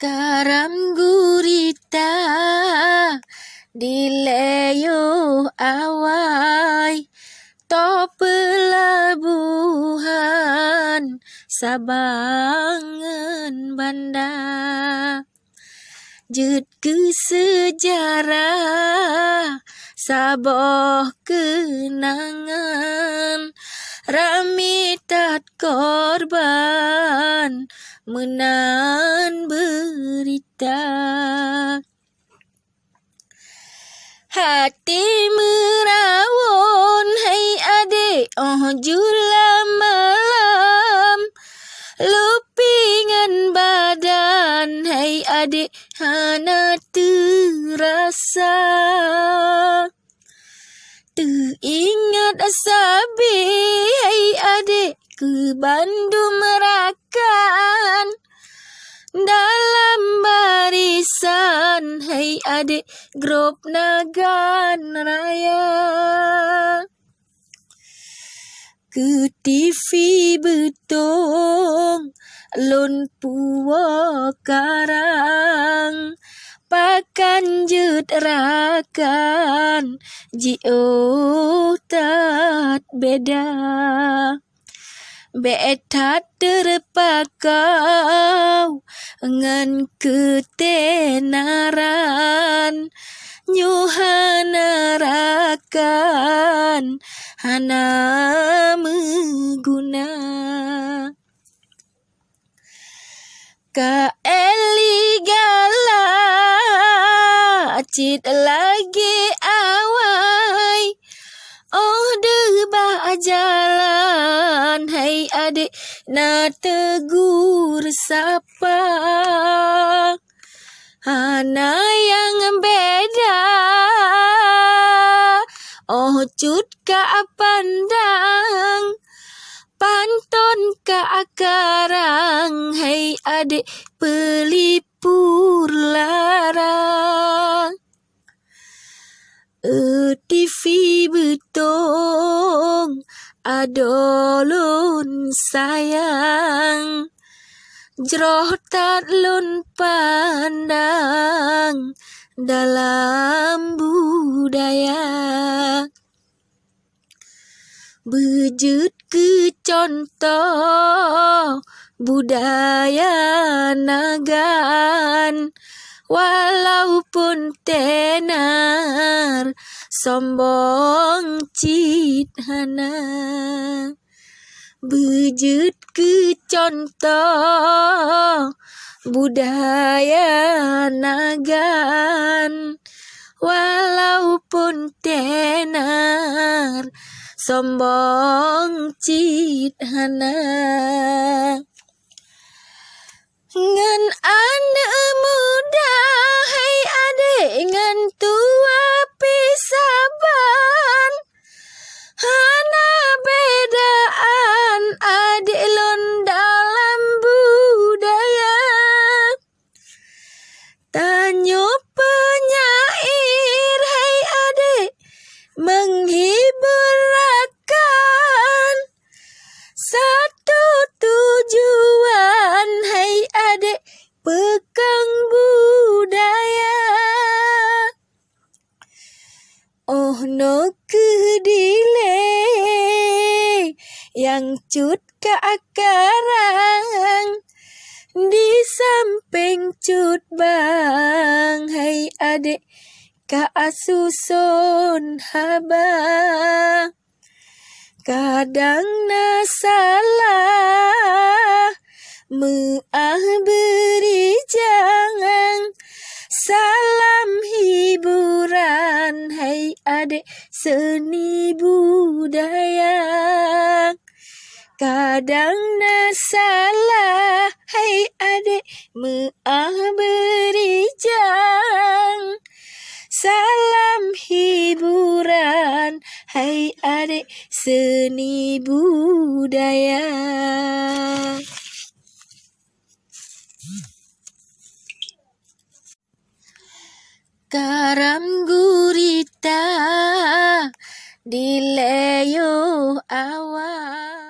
Karam gurita dileyo awai to pelabuhan Sabangan Banda Jut ke sejarah Saboh kenangan Rami tat korban Menan berita Hati merawon hai adik jula malam Lupingan badan hai adik hana terasa Teringat asabi hai adik ke Bandung merakan Dalam barisan hai adik grup Nagan Raya Ke TV betong lon puwa karang Pakan jut rakan jio tat beda Betat terpakau ngan ketenaran Nyuhana rakan hana meguna Ka Eli gala cit lagi awai debah jalan hai adik na tegur sapa Hana yang beda cut ka pandang Pantun ka akarang hai adik pelipur larang TV betong adolun sayang Jroh tat lun pandang dalam budaya Bejut ke contoh budaya Nagan Walaupun tenar sombong cit hana Bejut ke contoh budaya Nagan Walaupun tenar sombong cit hana Ngan anak muda hai adik ngan tua pisaban Hana bedaan adik lon dalam budaya Tanyo penyair hai adik menghibur rakan Satu tujuan hai adik pekan budaya No kedile yang cut ka akarang Di samping cut bang hai adik ka asusun haba Kadang na salah Meah beri jangan Salam hiburan hai adik seni budaya Kadang na salah hai adik meah beri jang Salam hiburan hai adik seni budaya Karam gurita dileyo awai